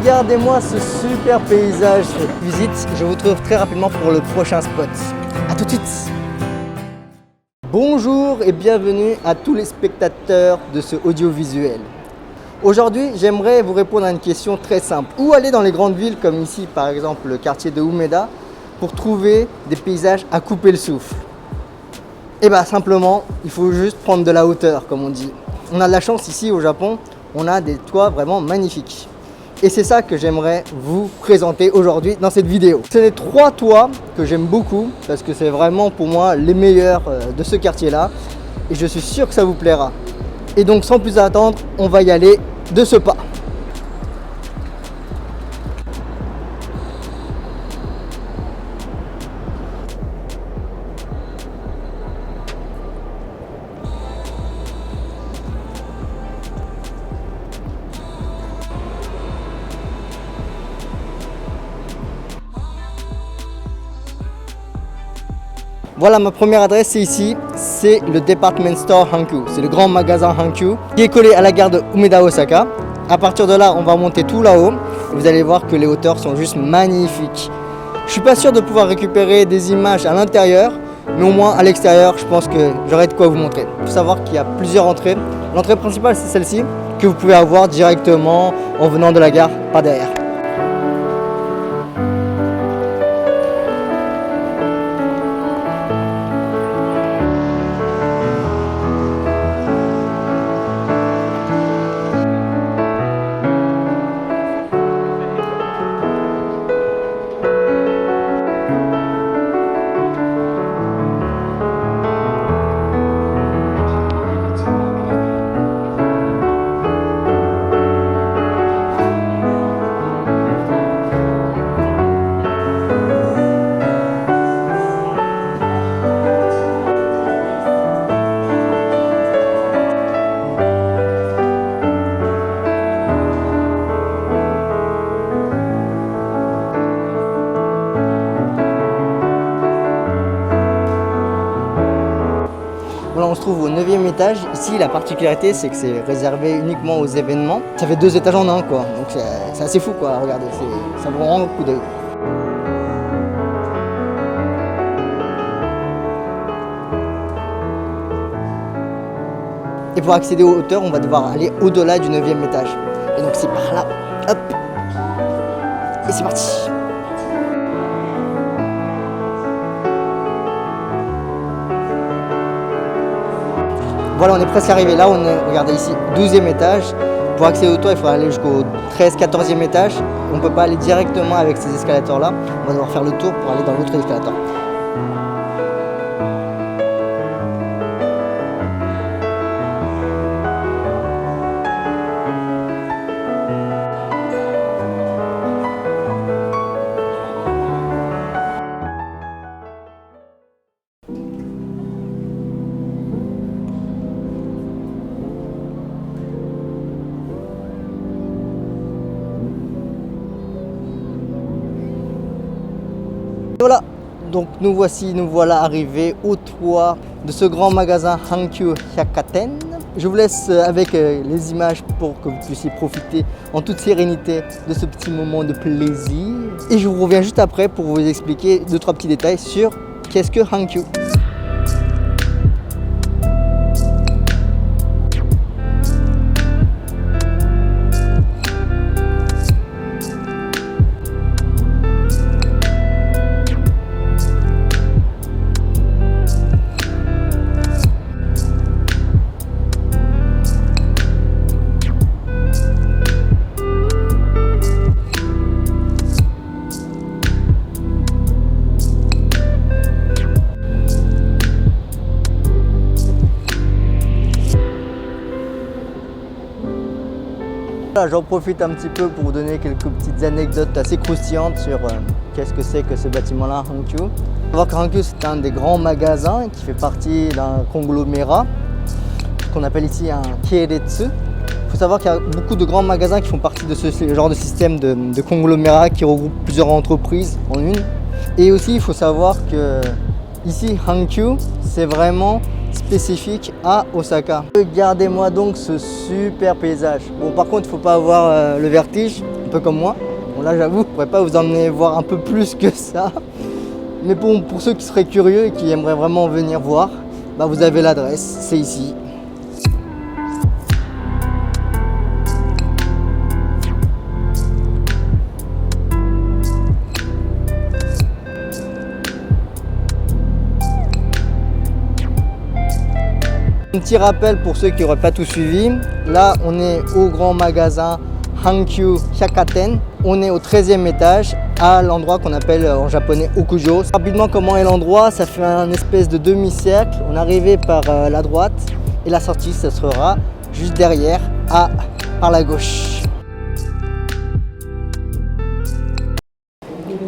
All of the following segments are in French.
Regardez-moi ce super paysage, cette visite. Je vous retrouve très rapidement pour le prochain spot. A tout de suite. Bonjour et bienvenue à tous les spectateurs de ce audiovisuel. Aujourd'hui, j'aimerais vous répondre à une question très simple. Où aller dans les grandes villes comme ici, par exemple le quartier de Umeda, pour trouver des paysages à couper le souffle? Et bien simplement, il faut juste prendre de la hauteur, comme on dit. On a de la chance ici au Japon, on a des toits vraiment magnifiques. Et c'est ça que j'aimerais vous présenter aujourd'hui dans cette vidéo. C'est les 3 toits que j'aime beaucoup parce que c'est vraiment pour moi les meilleurs de ce quartier-là. Et je suis sûr que ça vous plaira. Et donc sans plus attendre, on va y aller de ce pas. Voilà, ma première adresse, c'est ici, c'est le Department Store Hankyu. C'est le grand magasin Hankyu qui est collé à la gare de Umeda Osaka. À partir de là, on va monter tout là-haut. Vous allez voir que les hauteurs sont juste magnifiques. Je suis pas sûr de pouvoir récupérer des images à l'intérieur, mais au moins à l'extérieur, je pense que j'aurai de quoi vous montrer. Il faut savoir qu'il y a plusieurs entrées. L'entrée principale, c'est celle-ci, que vous pouvez avoir directement en venant de la gare par derrière. Là, on se trouve au 9e étage. Ici, la particularité, c'est que c'est réservé uniquement aux événements. Ça fait 2 étages en un, quoi. Donc c'est assez fou, quoi. Regardez, ça vaut vraiment beaucoup d'œil. Et pour accéder aux hauteurs, on va devoir aller au-delà du 9e étage. Et donc c'est par là. Hop. Et c'est parti. Voilà, on est presque arrivé. Là, on est, regardez ici, 12e étage. Pour accéder au toit, il faut aller jusqu'au 13-14e étage. On ne peut pas aller directement avec ces escalators-là. On va devoir faire le tour pour aller dans l'autre escalator. Voilà, donc nous voilà arrivés au toit de ce grand magasin Hankyu Hyakaten. Je vous laisse avec les images pour que vous puissiez profiter en toute sérénité de ce petit moment de plaisir. Et je vous reviens juste après pour vous expliquer 2-3 petits détails sur qu'est-ce que Hankyu. J'en profite un petit peu pour vous donner quelques petites anecdotes assez croustillantes sur qu'est-ce que c'est que ce bâtiment-là, Hankyu. Il faut savoir que Hankyu, c'est un des grands magasins qui fait partie d'un conglomérat, ce qu'on appelle ici un keiretsu. Il faut savoir qu'il y a beaucoup de grands magasins qui font partie de ce genre de système de conglomérat qui regroupe plusieurs entreprises en une. Et aussi, il faut savoir que ici, Hankyu, c'est vraiment spécifique à Osaka. Regardez-moi donc ce super paysage. Bon, par contre, il ne faut pas avoir le vertige. un peu comme moi. Bon là j'avoue, je pourrais pas vous emmener voir un peu plus que ça. Mais pour ceux qui seraient curieux et qui aimeraient vraiment venir voir, bah vous avez l'adresse, c'est ici. Un petit rappel pour ceux qui n'auraient pas tout suivi, là on est au grand magasin Hankyu Hyakaten, on est au 13e étage à l'endroit qu'on appelle en japonais Okujo. Rapidement comment est l'endroit, ça fait un espèce de demi-cercle, on est arrivé par la droite et la sortie ce sera juste derrière par la gauche.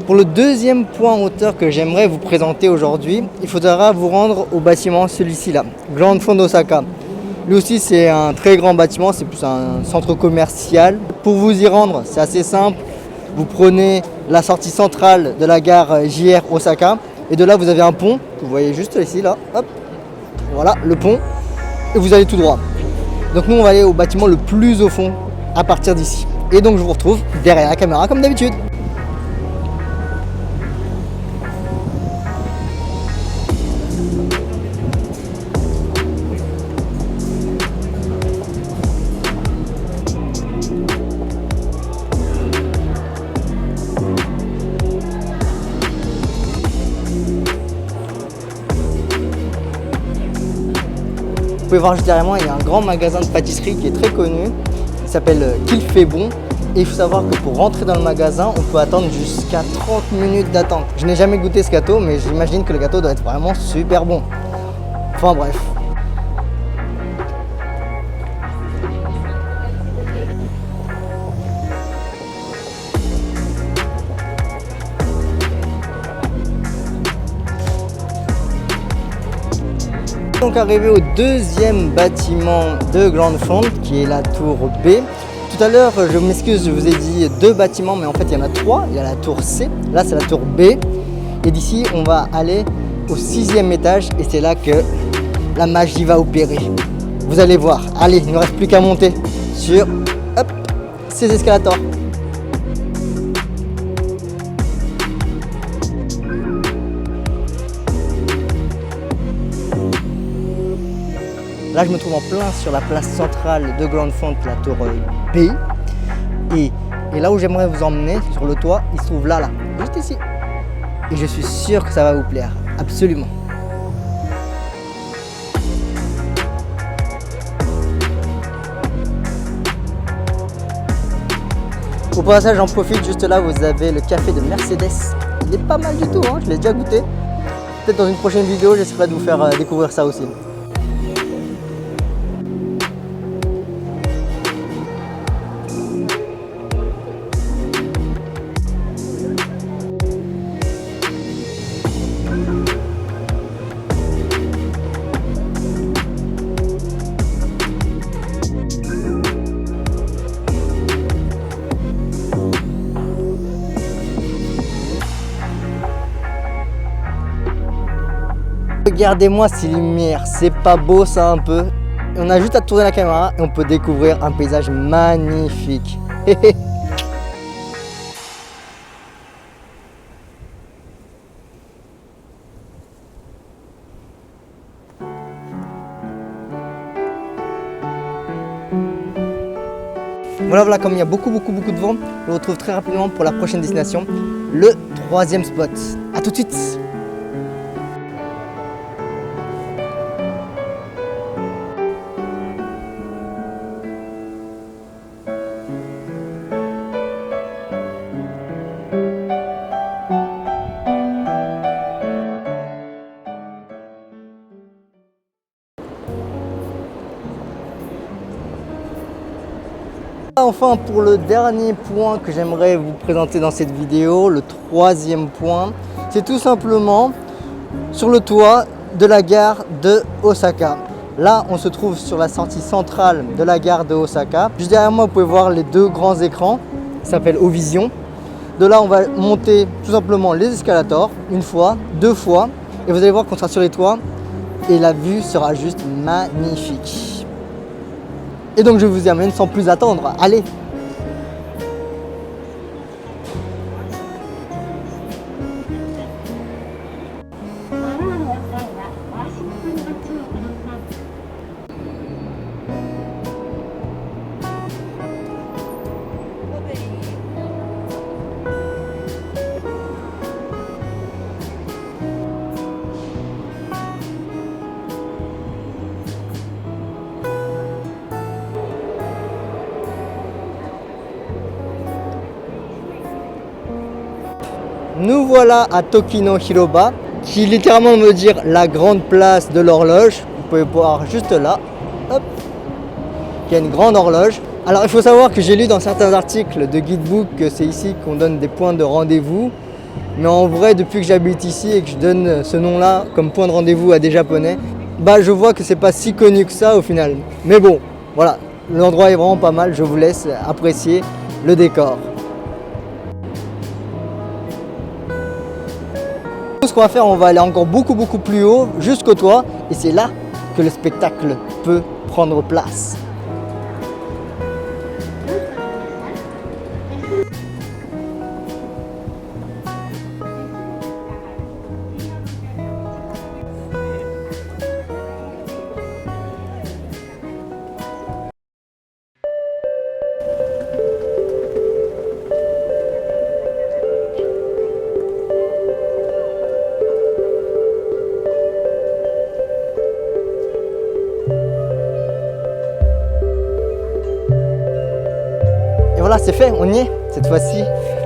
Pour le deuxième point en hauteur que j'aimerais vous présenter aujourd'hui, il faudra vous rendre au bâtiment celui-ci là, Grand Fond d'Osaka. Lui aussi c'est un très grand bâtiment, c'est plus un centre commercial. Pour vous y rendre, c'est assez simple. Vous prenez la sortie centrale de la gare JR Osaka et de là vous avez un pont que vous voyez juste ici là, hop, voilà le pont et vous allez tout droit. Donc nous on va aller au bâtiment le plus au fond à partir d'ici. Et donc je vous retrouve derrière la caméra comme d'habitude. Vous pouvez voir juste derrière moi, il y a un grand magasin de pâtisserie qui est très connu, qui s'appelle Qu'il fait bon. Et il faut savoir que pour rentrer dans le magasin, on peut attendre jusqu'à 30 minutes d'attente. Je n'ai jamais goûté ce gâteau, mais j'imagine que le gâteau doit être vraiment super bon. Enfin bref. Donc arrivé au deuxième bâtiment de Grande Fonte qui est la tour B. Tout à l'heure, je m'excuse, je vous ai dit deux bâtiments, mais en fait il y en a trois. Il y a la tour C, là c'est la tour B. Et d'ici on va aller au 6e étage et c'est là que la magie va opérer. Vous allez voir. Allez, il ne reste plus qu'à monter sur ces escalators. Là, je me trouve en plein sur la place centrale de Grande Fonte, la tour B. Et là où j'aimerais vous emmener, sur le toit, il se trouve là, juste ici. Et je suis sûr que ça va vous plaire, absolument. Au passage, j'en profite, juste là, vous avez le café de Mercedes. Il est pas mal du tout, hein, je l'ai déjà goûté. Peut-être dans une prochaine vidéo, j'essaierai de vous faire découvrir ça aussi. Regardez-moi ces lumières, c'est pas beau ça un peu? On a juste à tourner la caméra et on peut découvrir un paysage magnifique. Voilà, comme il y a beaucoup de vent, je vous retrouve très rapidement pour la prochaine destination, le 3e spot. A tout de suite. Enfin, pour le dernier point que j'aimerais vous présenter dans cette vidéo, le 3e point, c'est tout simplement sur le toit de la gare de Osaka. Là, on se trouve sur la sortie centrale de la gare de Osaka. Juste derrière moi, vous pouvez voir les deux grands écrans qui s'appellent Ovision. De là, on va monter tout simplement les escalators, une fois, deux fois, et vous allez voir qu'on sera sur les toits et la vue sera juste magnifique. Et donc je vous y amène sans plus attendre, allez! Nous voilà à Tokino Hiroba, qui littéralement veut dire la grande place de l'horloge. Vous pouvez voir juste là, hop, il y a une grande horloge. Alors il faut savoir que j'ai lu dans certains articles de guidebook que c'est ici qu'on donne des points de rendez-vous. Mais en vrai, depuis que j'habite ici et que je donne ce nom-là comme point de rendez-vous à des Japonais, bah je vois que c'est pas si connu que ça au final. Mais bon, voilà, l'endroit est vraiment pas mal, je vous laisse apprécier le décor. Ce qu'on va faire, on va aller encore beaucoup plus haut, jusqu'au toit, et c'est là que le spectacle peut prendre place. Et voilà, c'est fait, on y est. Cette fois-ci,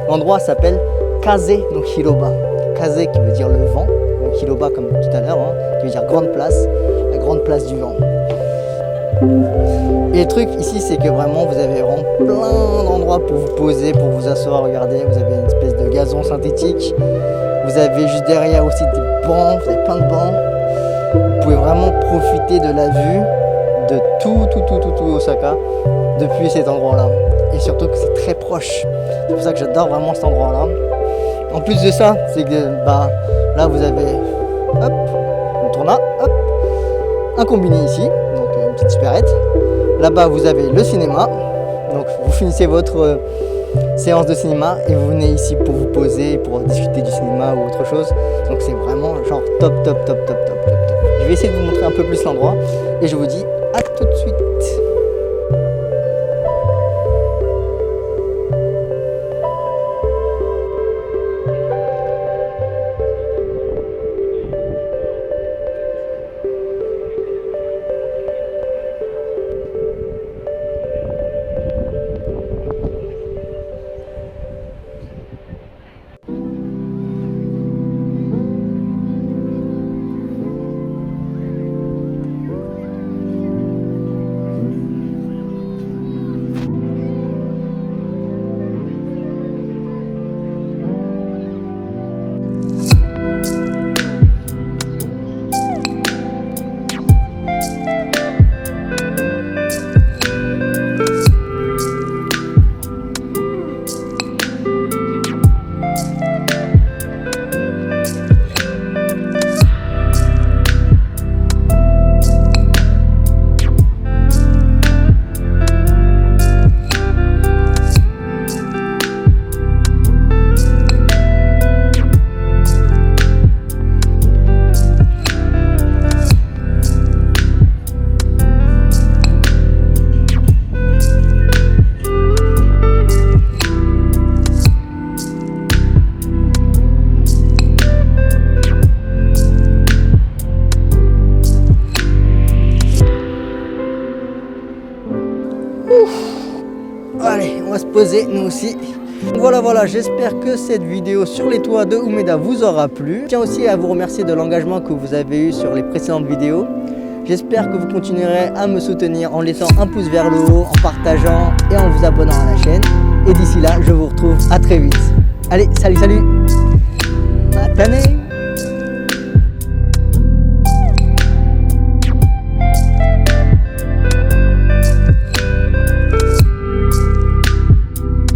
l'endroit s'appelle Kaze no Hiroba. Kaze qui veut dire le vent, donc Hiroba comme tout à l'heure, hein, qui veut dire grande place, la grande place du vent. Et le truc ici, c'est que vraiment, vous avez vraiment plein d'endroits pour vous poser, pour vous asseoir. Regardez, vous avez une espèce de gazon synthétique. Vous avez juste derrière aussi des bancs, vous avez plein de bancs. Vous pouvez vraiment profiter de la vue de tout Osaka depuis cet endroit-là. Et surtout que c'est très proche. C'est pour ça que j'adore vraiment cet endroit-là. En plus de ça, c'est que bah, là vous avez hop, une tourna, hop, un combiné ici, donc une petite supérette. Là-bas vous avez le cinéma. Donc vous finissez votre séance de cinéma et vous venez ici pour vous poser, pour discuter du cinéma ou autre chose. Donc c'est vraiment genre top. Je vais essayer de vous montrer un peu plus l'endroit et je vous dis à tout de suite. Allez, on va se poser nous aussi. Voilà, j'espère que cette vidéo sur les toits de Umeda vous aura plu. Je tiens aussi à vous remercier de l'engagement que vous avez eu sur les précédentes vidéos. J'espère que vous continuerez à me soutenir en laissant un pouce vers le haut, en partageant et en vous abonnant à la chaîne. Et d'ici là, je vous retrouve à très vite. Allez, salut. Matane.